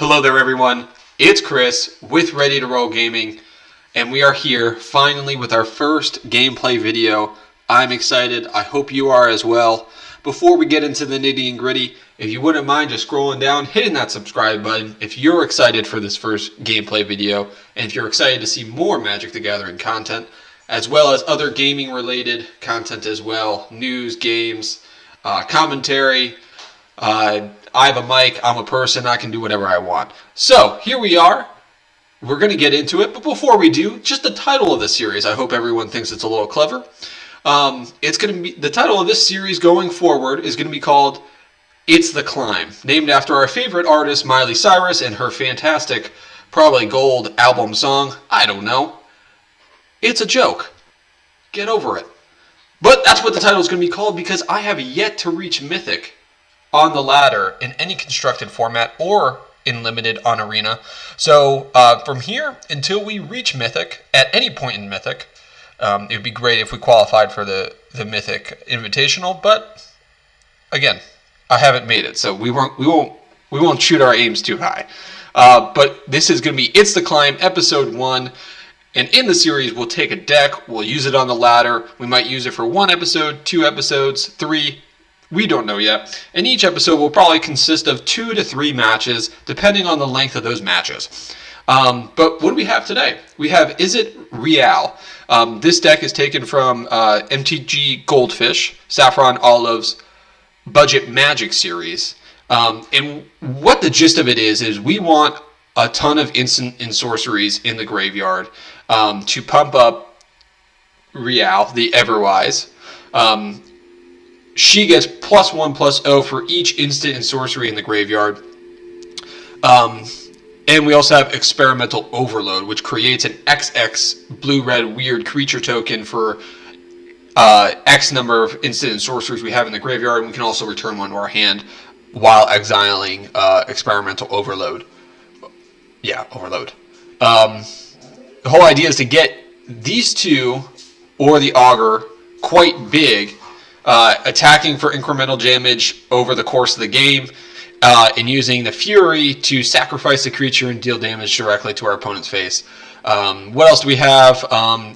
Hello there everyone, it's Chris with Ready to Roll Gaming, and we are here finally with our first gameplay video. I'm excited, I hope you are as well. Before we get into the nitty and gritty, if you wouldn't mind just scrolling down, hitting that subscribe button if you're excited for this first gameplay video, and if you're excited to see more Magic the Gathering content, as well as other gaming related content as well, news, games, commentary. I have a mic, I'm a person, I can do whatever I want. So, here we are. We're going to get into it, but before we do, just the title of the series. I hope everyone thinks it's a little clever. It's going to be the title of this series going forward is going to be called It's the Climb, named after our favorite artist Miley Cyrus and her fantastic, probably gold album song. I don't know. It's a joke. Get over it. But that's what the title is going to be called because I have yet to reach Mythic on the ladder in any constructed format or in limited on Arena. So from here until we reach Mythic, at any point in Mythic, it would be great if we qualified for the Mythic Invitational. But again, I haven't made it, so we won't shoot our aims too high. But this is going to be It's the Climb, Episode 1. And in the series, we'll take a deck, we'll use it on the ladder. We might use it for 1 episode, 2 episodes, 3. We don't know yet. And each episode will probably consist of 2 to 3 matches, depending on the length of those matches. But what do we have today? We have Izzet Rielle. This deck is taken from MTG Goldfish, Saffron Olive's Budget Magic series. And what the gist of it is we want a ton of instant and sorceries in the graveyard to pump up Rielle, the Everwise. She gets +1/+0 for each instant and sorcery in the graveyard. And we also have Experimental Overload, which creates an XX blue-red weird creature token for X number of instant and sorceries we have in the graveyard. And we can also return one to our hand while exiling Experimental Overload. Yeah, Overload. The whole idea is to get these two, or the Augur, quite big, attacking for incremental damage over the course of the game, and using the Fury to sacrifice the creature and deal damage directly to our opponent's face. What else do we have?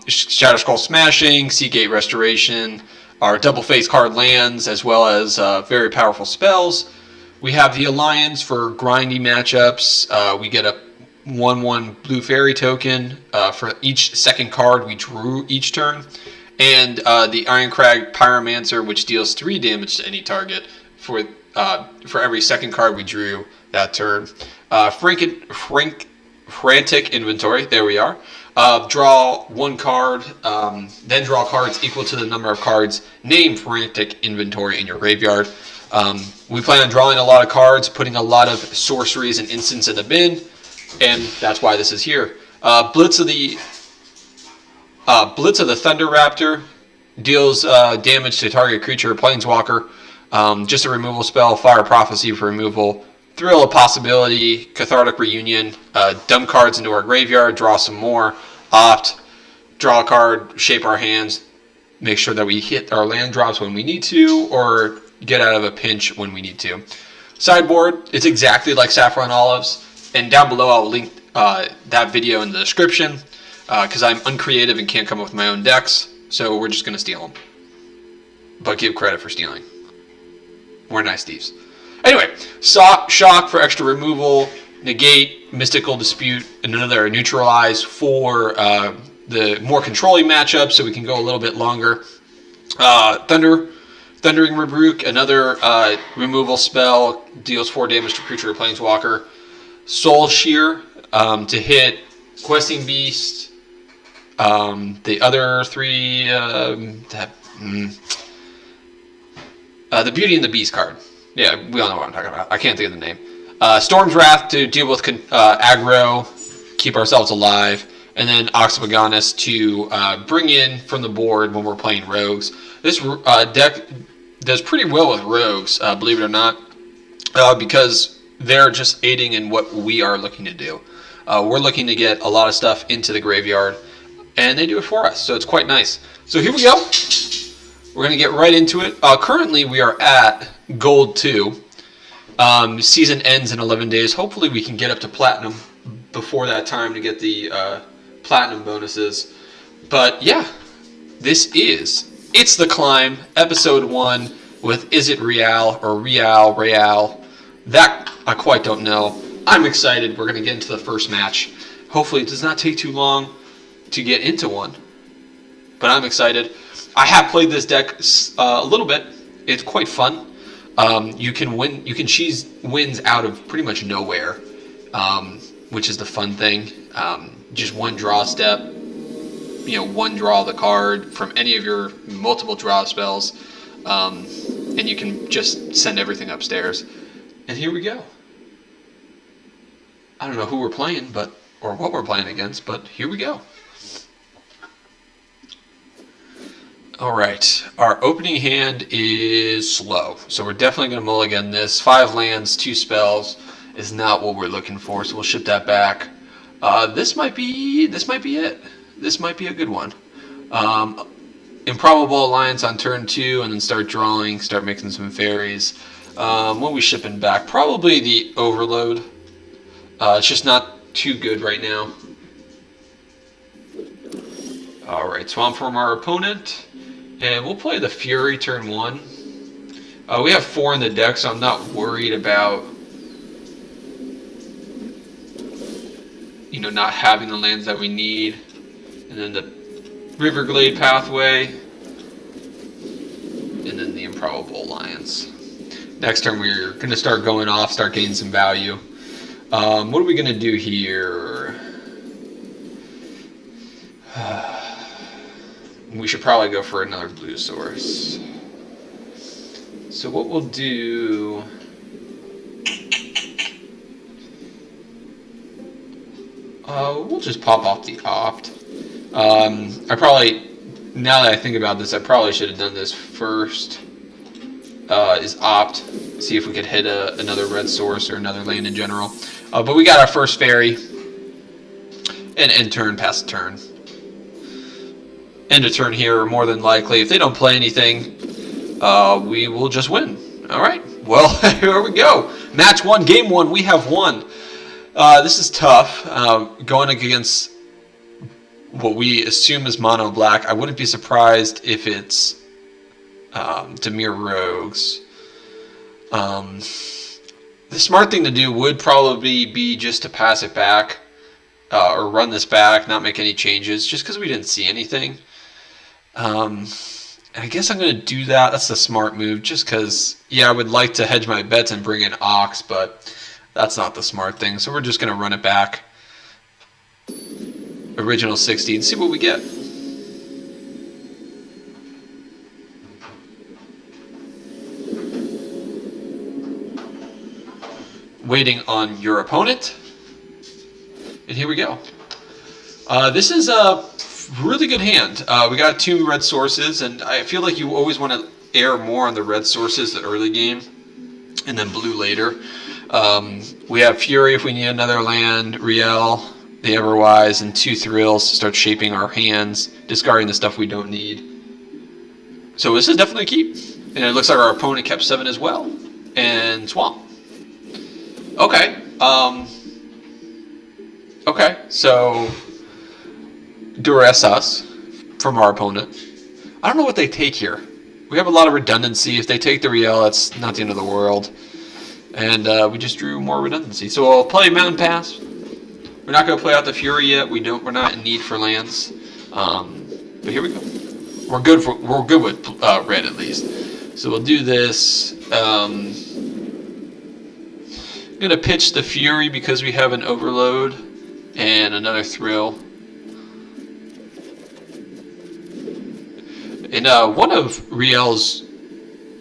Shatter Skull Smashing, Seagate Restoration, our double face card lands, as well as very powerful spells. We have the Alliance for grindy matchups. We get a 1/1 blue fairy token for each second card we drew each turn. And the Ironcrag Pyromancer, which deals 3 damage to any target for every second card we drew that turn. Frantic Inventory, there we are. Draw 1 card, then draw cards equal to the number of cards named Frantic Inventory in your graveyard. We plan on drawing a lot of cards, putting a lot of sorceries and instants in the bin, and that's why this is here. Blitz of the Thunder Raptor deals damage to target creature or planeswalker. Just a removal spell, Fire Prophecy for removal. Thrill of Possibility, Cathartic Reunion. Dump cards into our graveyard, draw some more. Opt, draw a card, shape our hands, make sure that we hit our land drops when we need to, or get out of a pinch when we need to. Sideboard, it's exactly like Saffron Olive's, and down below I'll link that video in the description. Because I'm uncreative and can't come up with my own decks, so we're just going to steal them. But give credit for stealing. We're nice thieves. Anyway, Shock for extra removal, Negate, Mystical Dispute, and another Neutralize for the more controlling matchups, so we can go a little bit longer. Thundering Rebuke, another removal spell, deals 4 damage to creature or planeswalker. Soul Shear to hit Questing Beast. The other 3, the Beauty and the Beast card. Yeah, we all know what I'm talking about. I can't think of the name. Storm's Wrath to deal with aggro, keep ourselves alive, and then Oxybogonus to bring in from the board when we're playing rogues. This deck does pretty well with rogues, believe it or not, because they're just aiding in what we are looking to do. We're looking to get a lot of stuff into the graveyard, and they do it for us, so it's quite nice. So here we go. We're going to get right into it. Currently, we are at Gold 2, Season ends in 11 days. Hopefully we can get up to platinum before that time to get the platinum bonuses. But yeah, this is It's the Climb, episode 1 with Izzet Rielle or Rielle. That I quite don't know. I'm excited. We're going to get into the first match. Hopefully it does not take too long to get into one. But I'm excited. I have played this deck a little bit. It's quite fun. You can cheese wins out of pretty much nowhere, which is the fun thing. Just one draw step, one draw the card from any of your multiple draw spells, and you can just send everything upstairs. And here we go. I don't know who we're playing, or what we're playing against, but here we go. Alright, our opening hand is slow, so we're definitely going to mulligan this. 5 lands, 2 spells is not what we're looking for, so we'll ship that back. This might be it. This might be a good one. Improbable Alliance on turn 2, and then start drawing, start mixing some fairies. What are we shipping back? Probably the Overload. It's just not too good right now. Alright, Swamp from our opponent. And we'll play the Fury turn 1. We have 4 in the deck, so I'm not worried about not having the lands that we need. And then the Riverglade Pathway. And then the Improbable Alliance. Next turn we're going to start going off, start getting some value. What are we going to do here? We should probably go for another blue source. So what we'll do... we'll just pop off the Opt. Now that I think about this, I probably should have done this first. Is Opt. See if we could hit another red source or another land in general. But we got our first fairy. And end turn, pass the turn. End of turn here, more than likely. If they don't play anything, we will just win. Alright, well, here we go. Match 1, game 1, we have won. This is tough. Going against what we assume is mono black. I wouldn't be surprised if it's Dimir Rogues. The smart thing to do would probably be just to pass it back. Or run this back, not make any changes, just because we didn't see anything. I guess I'm going to do that. That's the smart move, just because, I would like to hedge my bets and bring in Ox, but that's not the smart thing. So we're just going to run it back. Original 60 and see what we get. Waiting on your opponent. And here we go. This is a really good hand. We got 2 red sources, and I feel like you always want to err more on the red sources the early game, and then blue later. We have Fury if we need another land, Rielle, the Everwise, and 2 Thrills to start shaping our hands, discarding the stuff we don't need. So this is definitely a keep. And it looks like our opponent kept 7 as well. And Swamp. Okay. Okay, so duress us from our opponent. I don't know what they take here. We have a lot of redundancy. If they take the Rielle, that's not the end of the world. And we just drew more redundancy. So we'll play Mountain Pass. We're not going to play out the Fury yet. We're not in need for lands. But here we go. We're good with red at least. So we'll do this. I'm going to pitch the Fury because we have an Overload and another Thrill. And one of Rielle's,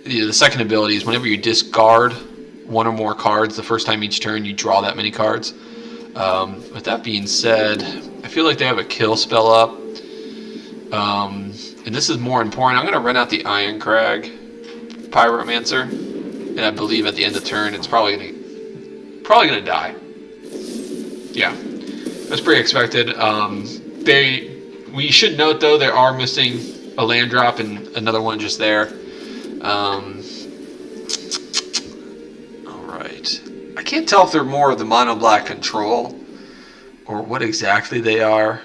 the second ability is whenever you discard 1 or more cards the first time each turn, you draw that many cards. With that being said, I feel like they have a kill spell up. And this is more important. I'm going to run out the Iron Crag Pyromancer. And I believe at the end of turn it's probably going to die. Yeah. That's pretty expected. We should note though they are missing a land drop and another one just there. Alright. Alright. I can't tell if they're more of the mono black control or what exactly they are.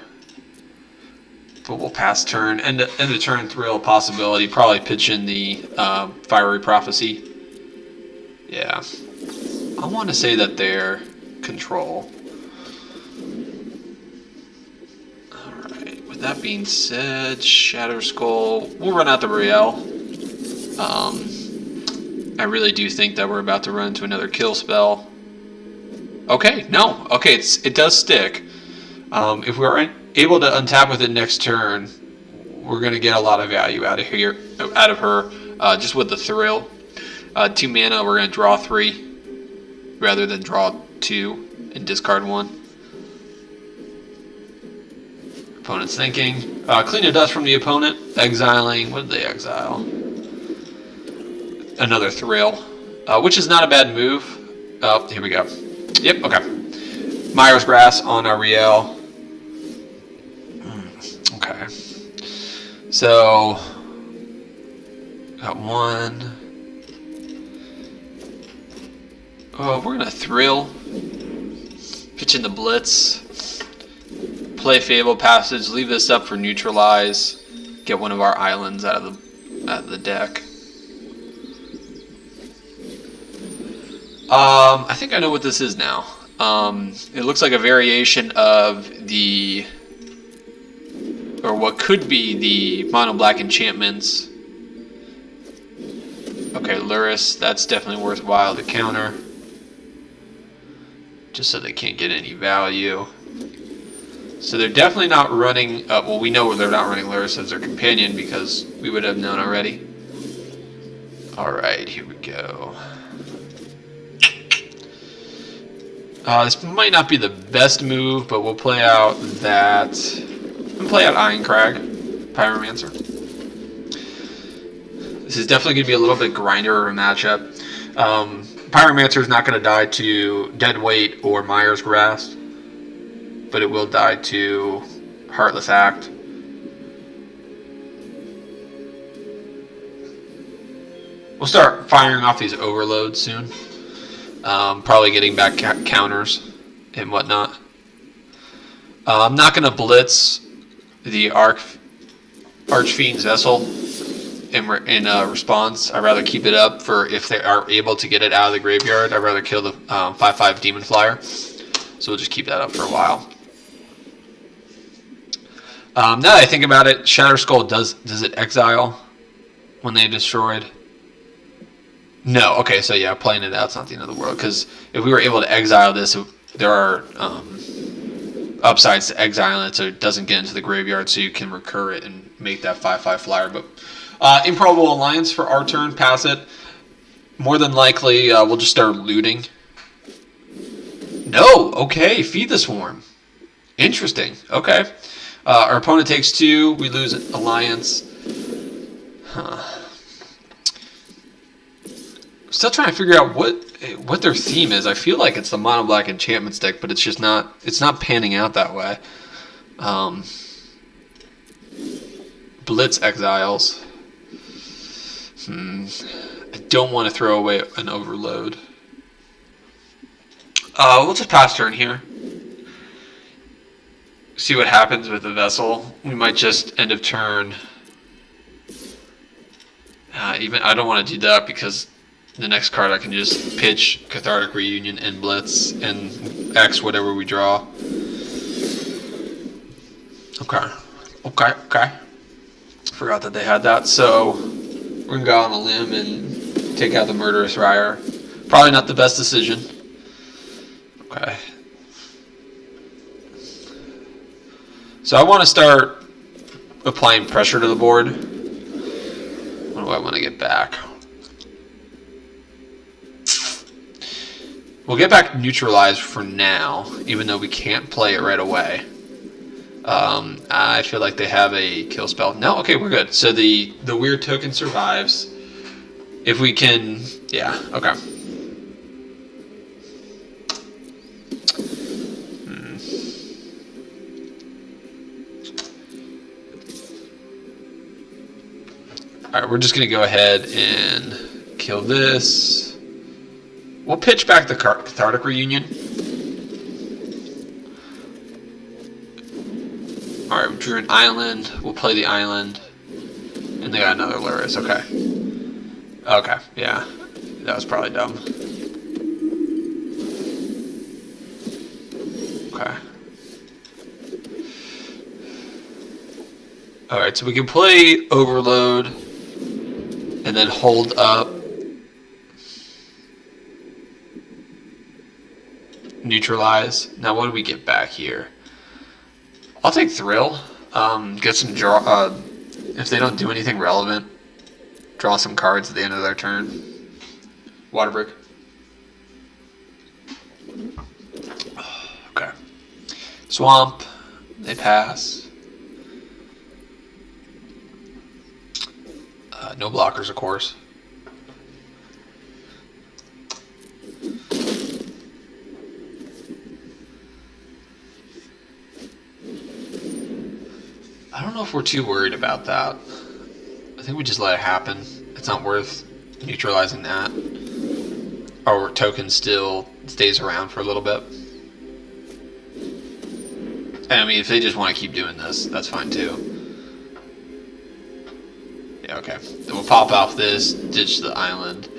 But we'll pass turn. End of turn thrill possibility. Probably pitch in the Fiery Prophecy. Yeah. I want to say that they're control. Alright. With that being said, Shatter Skull. We'll run out the Rielle. I really do think that we're about to run into another kill spell. Okay, no. Okay, it does stick. If we're able to untap with it next turn, we're going to get a lot of value out of her, just with the thrill. 2 mana, we're going to draw 3 rather than draw 2 and discard 1. Opponent's thinking. Clean the dust from the opponent. Exiling. What did they exile? Another thrill, which is not a bad move. Oh, here we go. Yep, okay. Myra's Grass on our Rielle. Okay. So, got 1. Oh, we're going to thrill. Pitch in the Blitz. Play Fable Passage. Leave this up for Neutralize. Get one of our islands out of the deck. I think I know what this is now. It looks like a variation of or what could be the mono black enchantments. Okay, Luris, that's definitely worthwhile to counter. Just so they can't get any value. So they're definitely not running, well, we know they're not running Luris as their companion because we would have known already. Alright, here we go. This might not be the best move, but we'll play out that. We'll play out Ironcrag, Pyromancer. This is definitely going to be a little bit grinder of a matchup. Pyromancer is not going to die to Deadweight or Myra's Grasp, but it will die to Heartless Act. We'll start firing off these overloads soon. Probably getting back counters and whatnot. I'm not going to blitz the Archfiend's Vessel in response. I'd rather keep it up for if they are able to get it out of the graveyard. I'd rather kill the 5/5 Demon Flyer. So we'll just keep that up for a while. Now that I think about it, Shatter Skull does it exile when they destroyed? No, okay, so yeah, playing it out's not the end of the world, because if we were able to exile this, there are upsides to exiling it, so it doesn't get into the graveyard, so you can recur it and make that 5/5 flyer. But Improbable Alliance for our turn, pass it. More than likely, we'll just start looting. No, okay, Feed the Swarm. Interesting, okay. Our opponent takes 2, we lose Alliance. Huh. Still trying to figure out what their theme is. I feel like it's the mono black enchantment deck, but it's just not. It's not panning out that way. Blitz exiles. I don't want to throw away an overload. We'll just pass turn here. See what happens with the vessel. We might just end of turn. Even I don't want to do that because the next card I can just pitch Cathartic Reunion and Blitz and X whatever we draw. Okay. Forgot that they had that, so we're gonna go on a limb and take out the Murderous Ryer. Probably not the best decision. Okay. So I want to start applying pressure to the board. What do I want to get back? We'll get back Neutralized for now, even though we can't play it right away. I feel like they have a kill spell. No, okay, we're good. So the weird token survives. If we can, yeah, okay. Alright, we're just going to go ahead and kill this. We'll pitch back the Cathartic Reunion. Alright, we drew an island. We'll play the island. And they got another Luris. Okay. Okay, yeah. That was probably dumb. Okay. Alright, so we can play Overload and then hold up. Neutralize. Now what do we get back here? I'll take Thrill. Get some draw. If they don't do anything relevant, draw some cards at the end of their turn. Water Brick. Okay. Swamp. They pass. No blockers, of course. I don't know if we're too worried about that. I think we just let it happen. It's not worth neutralizing that. Our token still stays around for a little bit. And I mean, if they just want to keep doing this, that's fine too. Yeah, okay. Then we'll pop off this, ditch the island.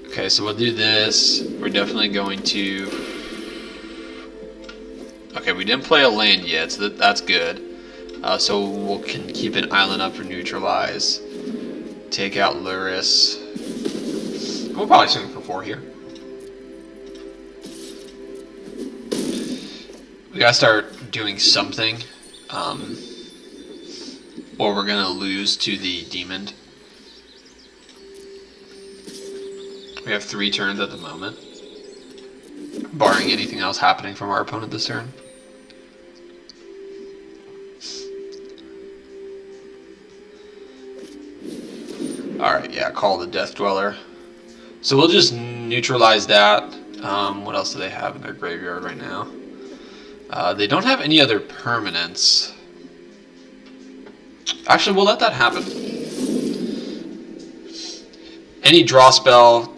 Okay, so we'll do this. We're definitely going to... Okay, we didn't play a land yet, so that's good. So we'll can keep an island up for neutralize. Take out Luris. We'll probably swing for 4 here. We gotta start doing something, or we're gonna lose to the demon. We have 3 turns at the moment, barring anything else happening from our opponent this turn. Alright, yeah, call the Death Dweller. So we'll just neutralize that. What else do they have in their graveyard right now? They don't have any other permanents. Actually, we'll let that happen. Any draw spell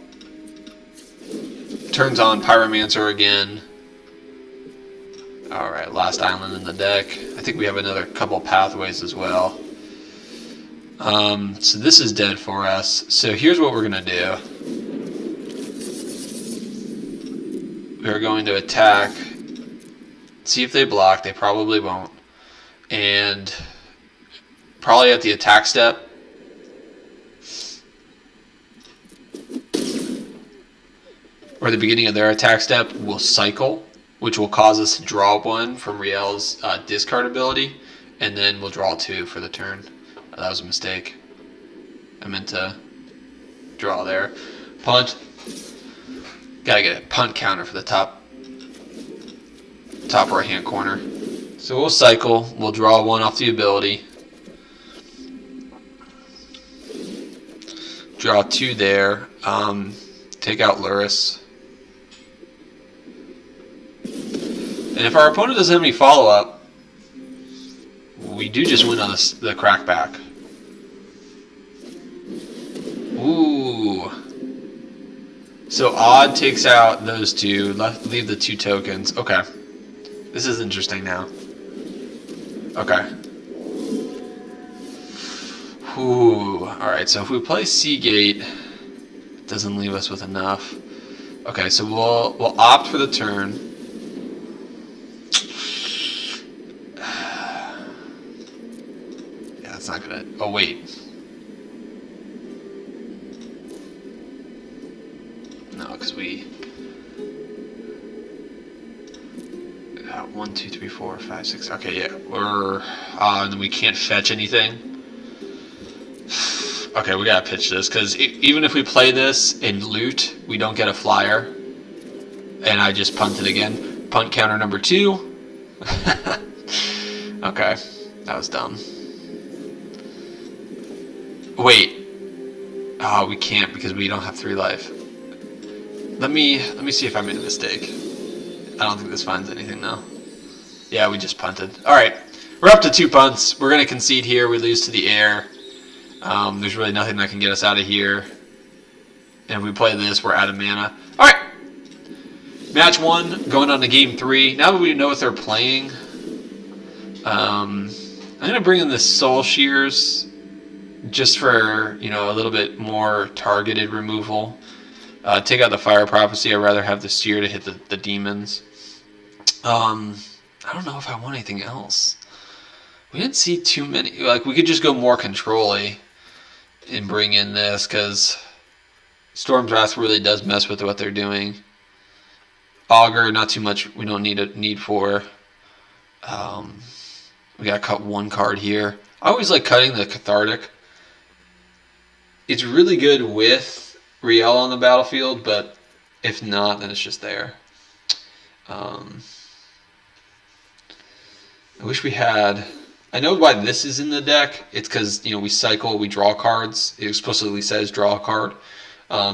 turns on Pyromancer again. Alright, last island in the deck. I think we have another couple pathways as well. So this is dead for us. So here's what we're going to do. We're going to attack, see if they block. They probably won't. And probably at the attack step, or the beginning of their attack step, we'll cycle, which will cause us to draw 1 from Rielle's discard ability, and then we'll draw 2 for the turn. That was a mistake. I meant to draw there. Punt. Gotta get a punt counter for the top right hand corner. So we'll cycle. We'll draw 1 off the ability. Draw 2 there. Take out Luris. And if our opponent doesn't have any follow-up, we do just win on the crackback. Ooh. So Odd takes out those 2. Leave the 2 tokens. Okay. This is interesting now. Okay. Ooh. Alright, so if we play Seagate, it doesn't leave us with enough. Okay, so we'll opt for the turn. Yeah, that's not gonna... Oh, wait. No, because we... 1, 2, 3, 4, 5, 6. Okay, yeah. We're... and then we can't fetch anything. Okay, we gotta pitch this, because even if we play this and loot, we don't get a flyer. And I just punted again. Punt counter number 2. Okay, that was dumb. Wait. Oh, we can't because we don't have 3 life. Let me see if I made a mistake. I don't think this finds anything though. Yeah, we just punted. Alright, we're up to 2 punts. We're going to concede here. We lose to the air. There's really nothing that can get us out of here. And if we play this, we're out of mana. Alright. Match 1, going on to game 3. Now that we know what they're playing, I'm going to bring in the Soul Shears just for, a little bit more targeted removal. Take out the Fire Prophecy. I'd rather have the Seer to hit the demons. I don't know if I want anything else. We didn't see too many. Like, we could just go more control-y and bring in this, because Storm's Wrath really does mess with what they're doing. Augur, not too much. We don't need for. We gotta cut one card here. I always like cutting the Cathartic. It's really good with Rielle on the battlefield, but if not, then it's just there. I wish we had. I know why this is in the deck. It's because we cycle, we draw cards. It explicitly says draw a card,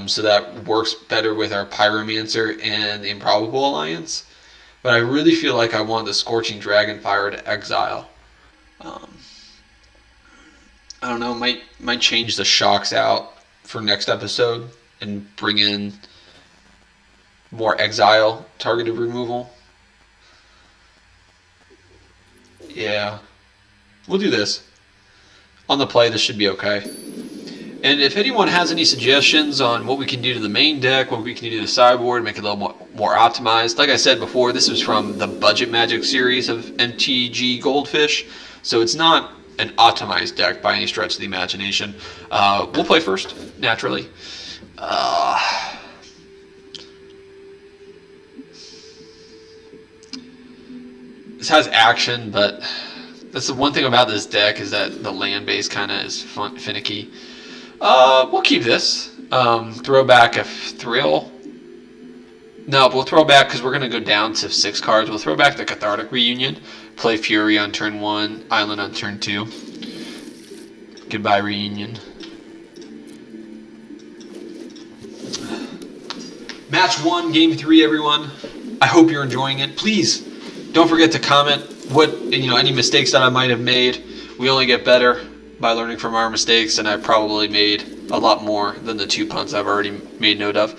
so that works better with our Pyromancer and the Improbable Alliance. But I really feel like I want the Scorching Dragonfire to exile. I don't know. Might change the shocks out for next episode and bring in more exile targeted removal. Yeah. We'll do this. On the play, this should be okay. And if anyone has any suggestions on what we can do to the main deck, what we can do to the sideboard, make it a little more optimized. Like I said before, this is from the Budget Magic series of MTG Goldfish, so it's not an optimized deck by any stretch of the imagination. We'll play first, naturally. This has action, but that's the one thing about this deck, is that the land base kind of is finicky. We'll keep this. Throw back a Thrill. No, we'll throw back, because we're going to go down to 6 cards. We'll throw back the Cathartic Reunion. Play Fury on turn 1. Island on turn 2. Goodbye, Reunion. Match 1, game 3, everyone. I hope you're enjoying it. Please, don't forget to comment any mistakes that I might have made. We only get better by learning from our mistakes, and I probably made a lot more than the 2 punts I've already made note of.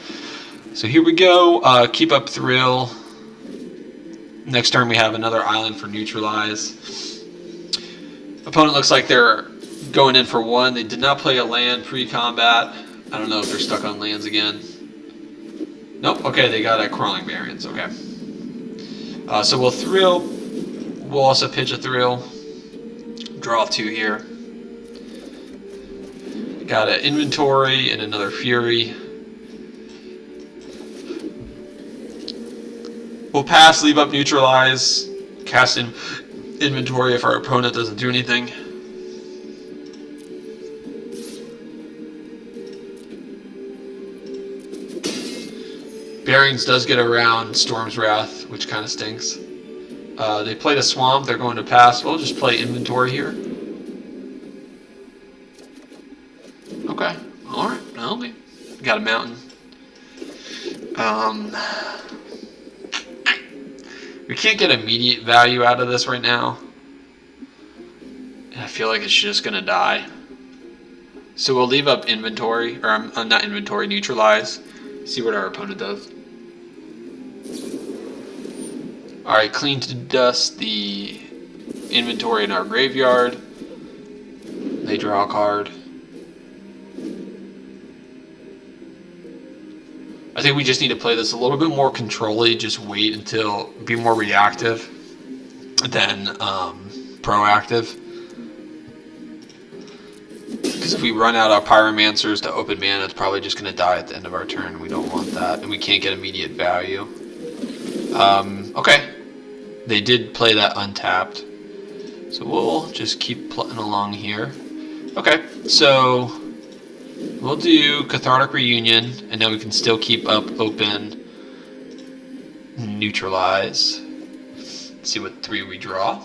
So here we go. Keep up Thrill. Next turn we have another island for Neutralize. Opponent looks like they're going in for 1. They did not play a land pre-combat. I don't know if they're stuck on lands again. Nope. Okay, they got a Crawling Variance. Okay. So we'll Thrill. We'll also pitch a Thrill. Draw 2 here. Got an Inventory and another Fury. We'll pass, leave up Neutralize, cast in Inventory if our opponent doesn't do anything. Bearings does get around Storm's Wrath, which kind of stinks. They played a Swamp, they're going to pass. We'll just play Inventory here. Okay, alright, okay. Got a Mountain. We can't get immediate value out of this right now. And I feel like it's just going to die. So we'll leave up Inventory, or not Inventory, Neutralize. See what our opponent does. Alright, clean to dust the Inventory in our graveyard. They draw a card. I think we just need to play this a little bit more control-y, just wait until, be more reactive than proactive. Because if we run out our Pyromancers to open mana, it's probably just going to die at the end of our turn. We don't want that, and we can't get immediate value. Okay. They did play that untapped. So we'll just keep playing along here. Okay, so we'll do Cathartic Reunion, and now we can still keep up open Neutralize. Let's see what 3 we draw.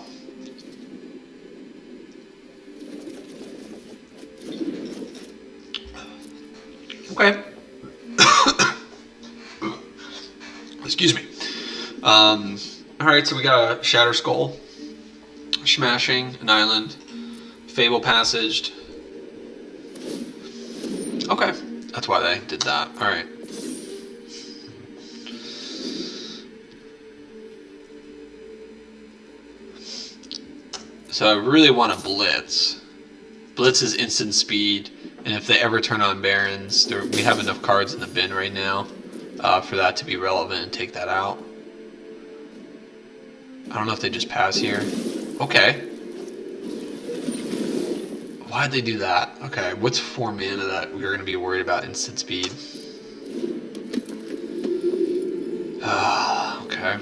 Okay. Excuse me. Alright, so we got a Shatter Skull, Smashing, an Island, Fable Passaged, Okay, that's why they did that. All right. So I really want to blitz. Blitz is instant speed, and if they ever turn on Barons, we have enough cards in the bin right now for that to be relevant and take that out. I don't know if they just pass here. Okay. Why'd they do that? Okay, what's 4 mana that we're going to be worried about instant speed? Okay.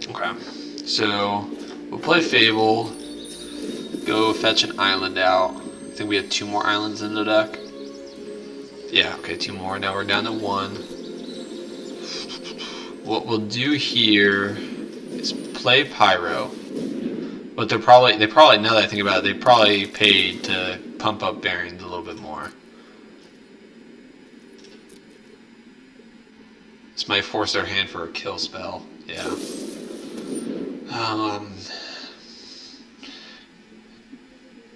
Okay. So, we'll play Fable. Go fetch an island out. I think we have 2 more islands in the deck. Yeah, okay, 2 more. Now we're down to 1. What we'll do here is play Pyro. But they probably, now that I think about it, they probably paid to pump up Barons a little bit more. This might force their hand for a kill spell. Yeah.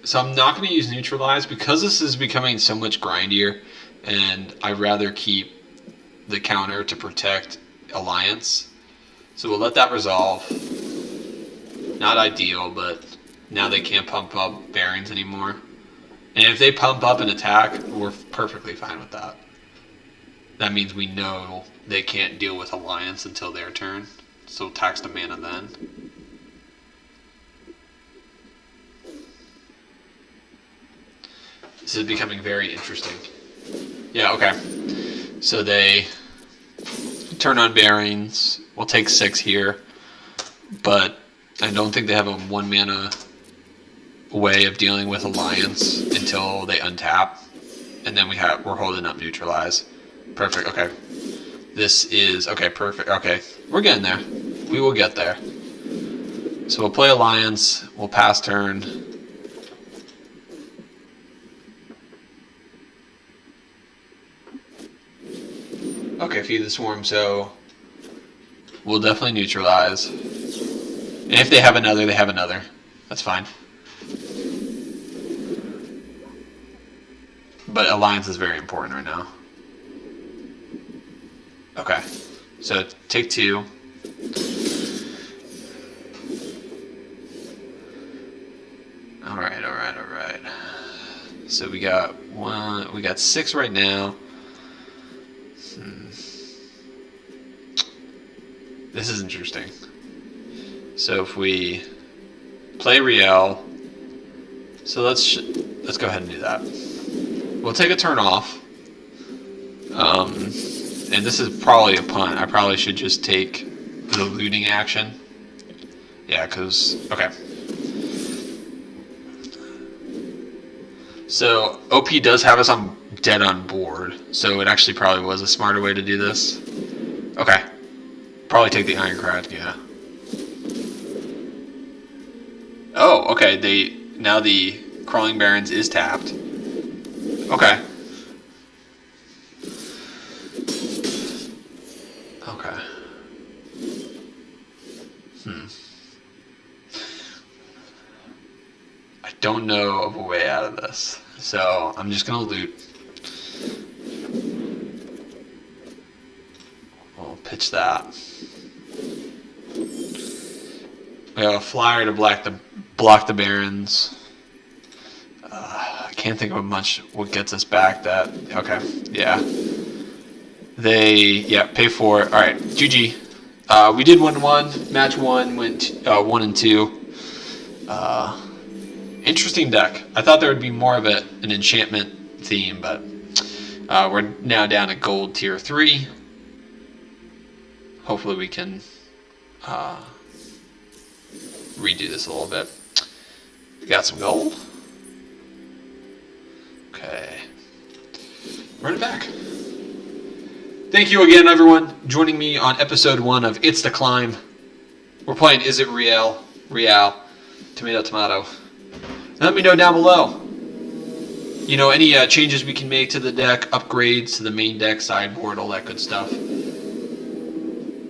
So I'm not going to use Neutralize because this is becoming so much grindier, and I'd rather keep the counter to protect Alliance. So we'll let that resolve. Not ideal, but now they can't pump up Barons anymore. And if they pump up an attack, we're perfectly fine with that. That means we know they can't deal with Alliance until their turn. So tax the mana then. This is becoming very interesting. Yeah, okay. So they turn on Barons. We'll take 6 here. But I don't think they have a 1 mana way of dealing with Alliance until they untap. And then we're holding up Neutralize. Perfect, okay. This is, okay, perfect, okay. We're getting there. We will get there. So we'll play Alliance, we'll pass turn. Okay, feed the Swarm, so we'll definitely Neutralize. And if they have another, they have another. That's fine. But Alliance is very important right now. Okay, so take 2. Alright. So we got 6 right now. This is interesting. So if we play Rielle, so let's go ahead and do that. We'll take a turn off. And this is probably a punt. I probably should just take the looting action. Yeah, because, okay. So OP does have us on dead on board, so it actually probably was a smarter way to do this. Okay. Probably take the Ironclad, yeah. Oh, okay, now the Crawling Barons is tapped. Okay. Okay. I don't know of a way out of this, so I'm just gonna loot. We'll pitch that. We have a flyer to block the Barons. I can't think of much what gets us back that. Okay, yeah. Pay 4. All right, GG. We did 1-1. Match 1 went 1 and 2. Interesting deck. I thought there would be more of an enchantment theme, but we're now down at gold tier 3. Hopefully we can redo this a little bit. We got some gold. Okay. Run it back. Thank you again, everyone, joining me on episode 1 of It's the Climb. We're playing Izzet Rielle, tomato. Let me know down below. You know, any changes we can make to the deck, upgrades to the main deck, sideboard, all that good stuff.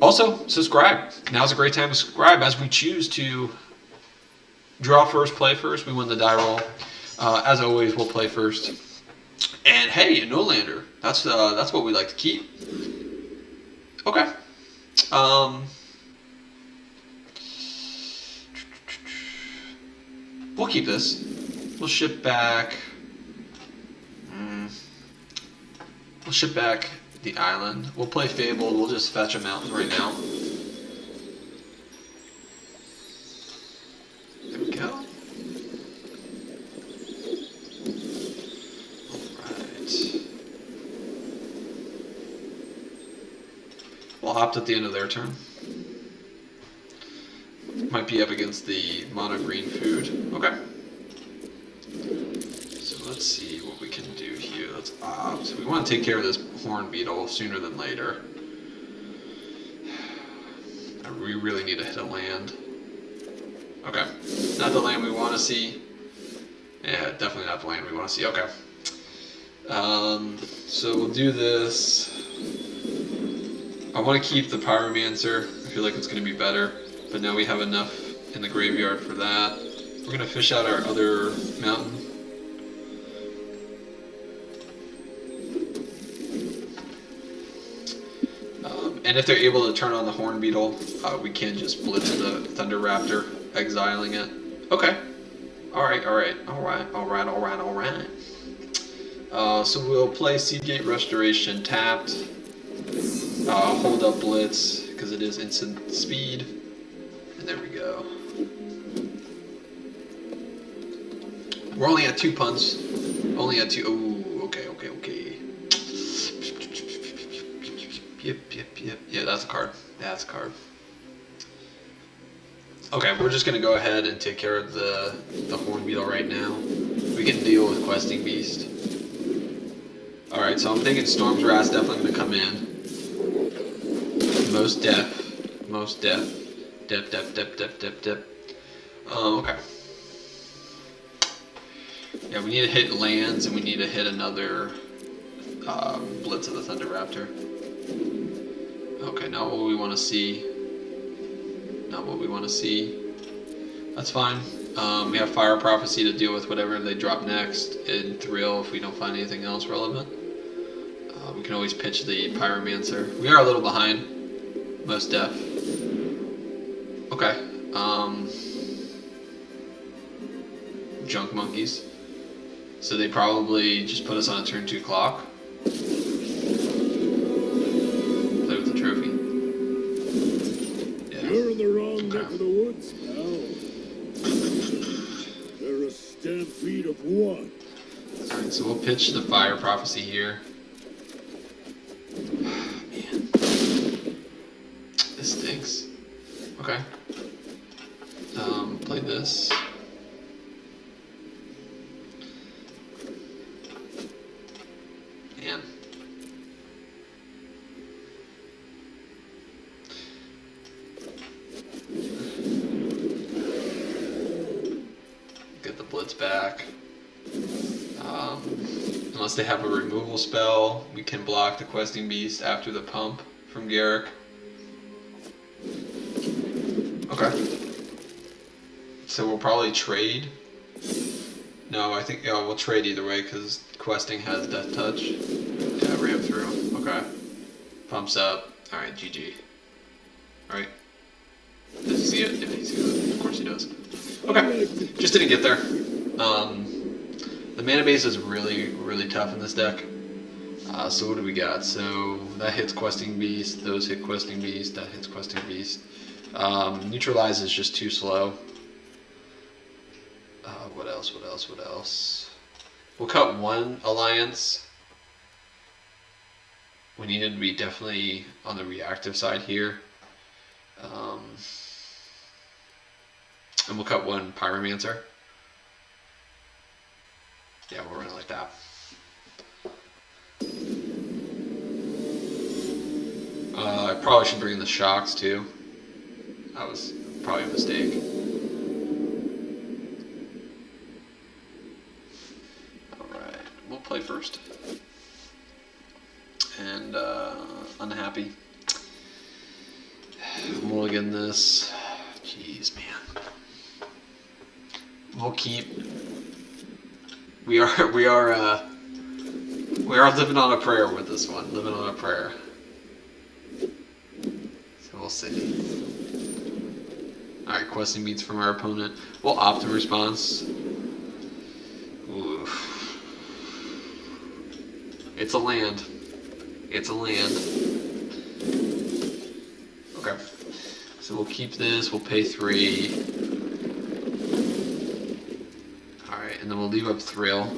Also, subscribe. Now's a great time to subscribe as we choose to draw first, play first. We win the die roll. As always, we'll play first. And hey, a no-lander. That's what we like to keep. Okay. We'll keep this. We'll ship back. We'll ship back the island. We'll play Fabled. We'll just fetch a mountain right now. There we go. Alright. We'll opt at the end of their turn. Might be up against the mono green food. Okay. So let's see what we can do here. Let's opt. We want to take care of this horn beetle sooner than later. We really need to hit a land. Okay. Not the land we want to see. Yeah, definitely not the land we want to see. Okay. So we'll do this. I want to keep the Pyromancer. I feel like it's going to be better. But now we have enough in the graveyard for that. We're going to fish out our other mountain. And if they're able to turn on the Horn Beetle, we can just blitz the Thunder Raptor, exiling it. Okay. Alright. So we'll play Seedgate Restoration tapped. Hold up Blitz, because it is instant speed. And there we go. We're only at 2 punts. Only at 2. Oh, okay. Yep. Yeah, that's a card. That's a card. Okay, we're just going to go ahead and take care of the Horn Beetle right now. We can deal with Questing Beast. Alright, so I'm thinking Storm's Wrath's definitely going to come in. Most def. Dep. Okay. Yeah, we need to hit lands and we need to hit another Blitz of the Thunder Raptor. Okay, not what we want to see. That's fine. We have Fire Prophecy to deal with whatever they drop next, and Thrill if we don't find anything else relevant. We can always pitch the Pyromancer. We are a little behind. Most def. Okay. Junk Monkeys. So they probably just put us on a turn 2 clock. Play with the trophy. Yeah. You're in the wrong neck of the woods, pal. They're a stampede of one. Alright, so we'll pitch the Fire Prophecy here. Man. This stinks. Okay. Play this. Man. Get the Blitz back. Unless they have a removal spell, we can block the Questing Beast after the pump from Garrick. Okay. So we'll probably trade. No, I think we'll trade either way because Questing has Death Touch. Yeah, ram through. Okay. Pumps up. Alright, GG. Alright. Does he see it? Yeah, he sees it. Of course he does. Okay. Just didn't get there. The mana base is really tough in this deck. So what do we got? So that hits Questing Beast, those hit Questing Beast, that hits Questing Beast. Neutralize is just too slow. What else? We'll cut one alliance. We need to be definitely on the reactive side here. And we'll cut one Pyromancer. Yeah, we'll run it like that. I probably should bring in the shocks too. That was probably a mistake. Alright, we'll play first. And unhappy. Mulligan this. Jeez, man. We'll keep We are living on a prayer with this one. Living on a prayer. So we'll see. Alright, questing beats from our opponent. We'll opt in response. Oof. It's a land. It's a land. Okay. So we'll keep this. We'll pay 3. Alright, and then we'll leave up Thrill.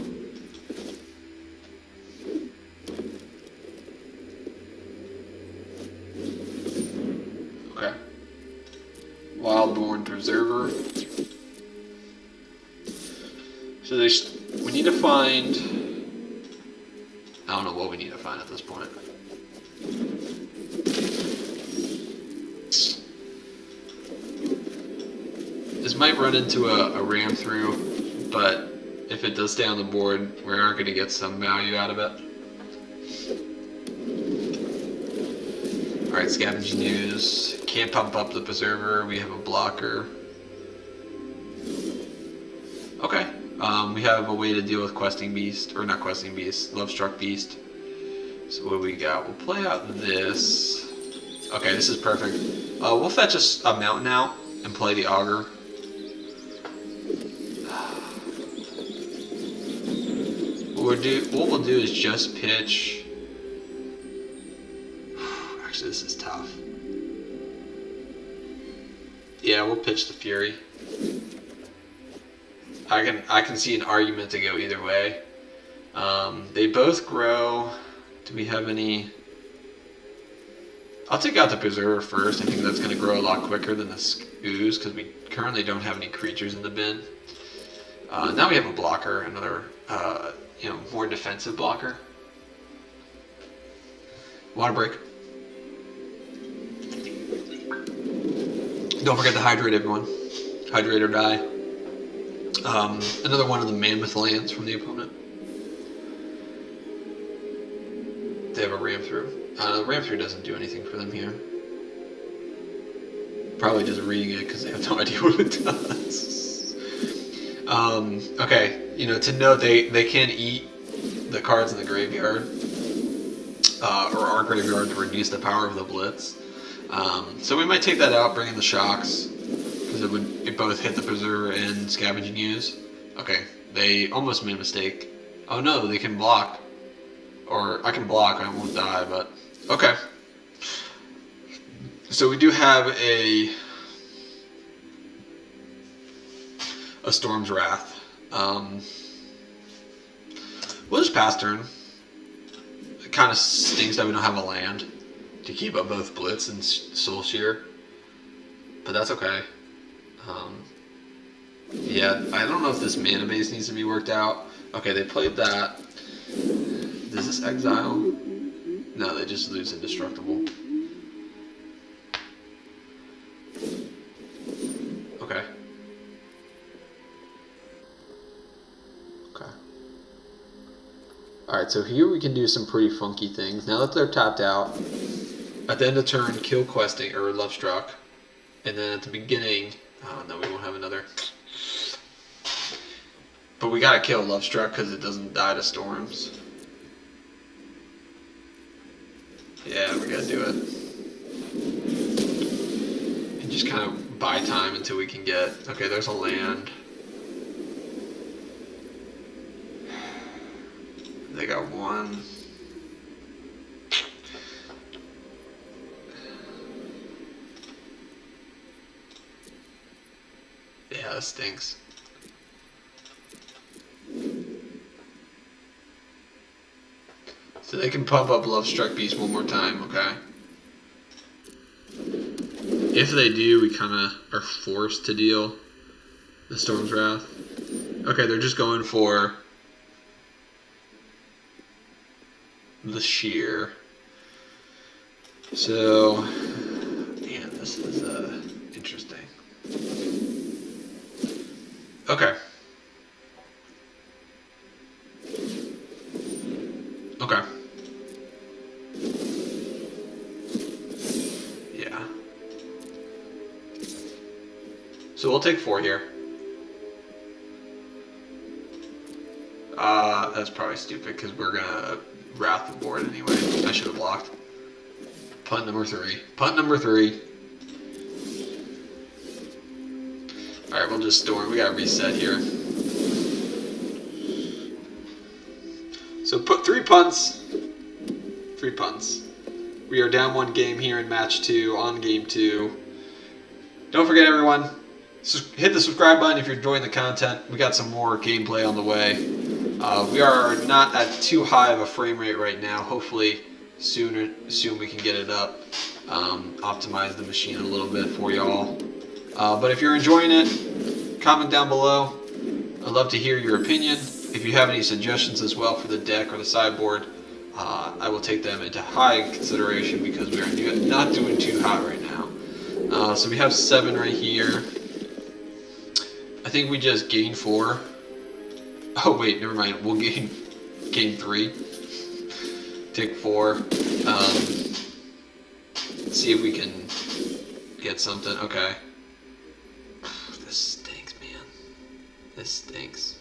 Okay. Wildborn Preserver. So we need to find... I don't know what we need to find at this point. This might run into a ram through, but if it does stay on the board, we are going to get some value out of it. Alright, Scavenging News. Can't pump up the Preserver. We have a blocker. Okay. We have a way to deal with Questing Beast, or not Questing Beast, Lovestruck Beast. So what do we got? We'll play out this. Okay, this is perfect. We'll fetch a mountain out and play the Augur. What we'll do is just pitch. Actually, this is tough. Yeah, we'll pitch the Fury. I can see an argument to go either way. They both grow. Do we have any? I'll take out the Preserver first. I think that's going to grow a lot quicker than the Ooze because we currently don't have any creatures in the bin. Now we have a blocker, another more defensive blocker. Water break. Don't forget to hydrate, everyone. Hydrate or die. Another one of the Mammoth lands from the opponent. They have a ram through. Ram through doesn't do anything for them here. Probably just reading it because they have no idea what it does. Okay, to note, they can eat the cards in the graveyard or our graveyard to reduce the power of the Blitz. So we might take that out, bring in the Shocks. Because it both hit the Preserver and Scavenging Use. Okay, they almost made a mistake. Oh no, they can block. Or I can block, I won't die, but... Okay. So we do have a Storm's Wrath. We'll just pass turn. It kind of stinks that we don't have a land to keep up both Blitz and Soul Shear. But that's okay. Yeah, I don't know if this mana base needs to be worked out. Okay, they played that. Does this exile? No, they just lose Indestructible. Okay. Okay. Alright, so here we can do some pretty funky things. Now that they're tapped out, at the end of turn, kill Questing, or Lovestruck. And then at the beginning, oh no, we won't have another. But we gotta kill Lovestruck because it doesn't die to storms. Yeah, we gotta do it. And just kind of buy time until we can get... Okay, there's a land. They got one. Yeah, that stinks. So they can pump up Lovestruck Beast one more time, okay? If they do, we kind of are forced to deal the Storm's Wrath. Okay, they're just going for the Shear. So, man, this is interesting. Okay. Okay. Yeah. So we'll take 4 here. That's probably stupid because we're gonna wrath the board anyway. I should have blocked. Punt number 3. Punt number 3. Alright, we'll just storm. We gotta reset here. So put 3 punts. 3 punts. We are down 1 game here in match 2 on game 2. Don't forget, everyone, hit the subscribe button if you're enjoying the content. We got some more gameplay on the way. We are not at too high of a frame rate right now. Hopefully soon we can get it up. Optimize the machine a little bit for y'all. But if you're enjoying it, comment down below. I'd love to hear your opinion. If you have any suggestions as well for the deck or the sideboard, I will take them into high consideration because we are not doing too hot right now. So we have 7 right here. I think we just gain 4. Oh wait, never mind. We'll gain 3. Take 4. See if we can get something. Okay. This stinks, man. This stinks.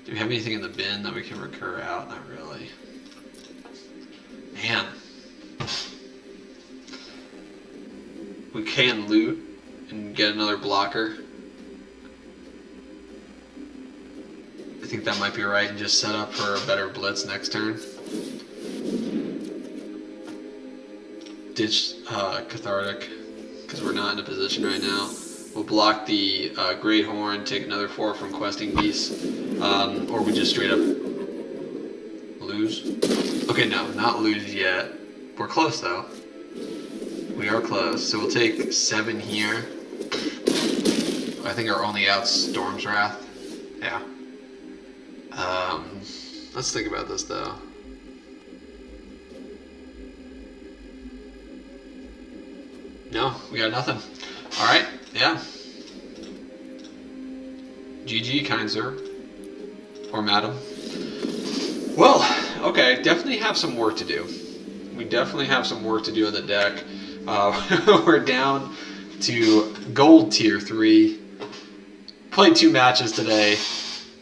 Do we have anything in the bin that we can recur out? Not really. Man. We can loot and get another blocker. I think that might be right and just set up for a better blitz next turn. Ditch Cathartic because we're not in a position right now. We'll block the Great Horn, take another 4 from Questing Beast, or we just straight up lose. Okay, no, not lose yet. We're close though. We are close, so we'll take 7 here. I think our only out's Storm's Wrath. Yeah. Let's think about this though. No, we got nothing. Alright, yeah. GG, kind sir. Or madam. Well, okay, definitely have some work to do. We definitely have some work to do on the deck. We're down to gold tier 3. Played 2 matches today.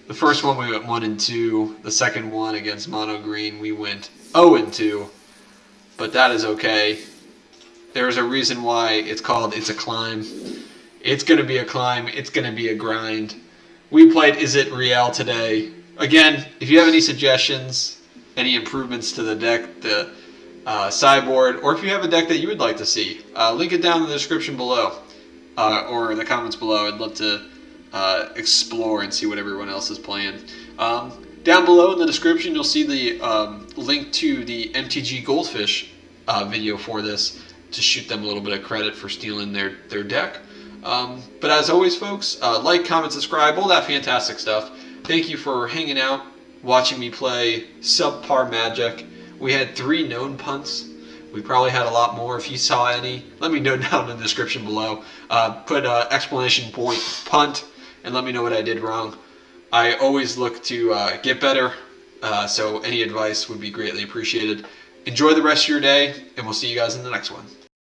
The first one we went 1-2. The second one against Mono Green we went 0-2. But that is okay. There's a reason why it's called It's a Climb. It's going to be a climb. It's going to be a grind. We played Izzet Rielle today. Again, if you have any suggestions, any improvements to the deck, the sideboard, or if you have a deck that you would like to see, link it down in the description below or in the comments below. I'd love to explore and see what everyone else is playing. Down below in the description, you'll see the link to the MTG Goldfish video for this to shoot them a little bit of credit for stealing their deck. But as always, folks, like, comment, subscribe, all that fantastic stuff. Thank you for hanging out, watching me play subpar Magic. We had 3 known punts. We probably had a lot more. If you saw any, let me know down in the description below. Put exclamation point punt and let me know what I did wrong. I always look to get better, so any advice would be greatly appreciated. Enjoy the rest of your day, and we'll see you guys in the next one.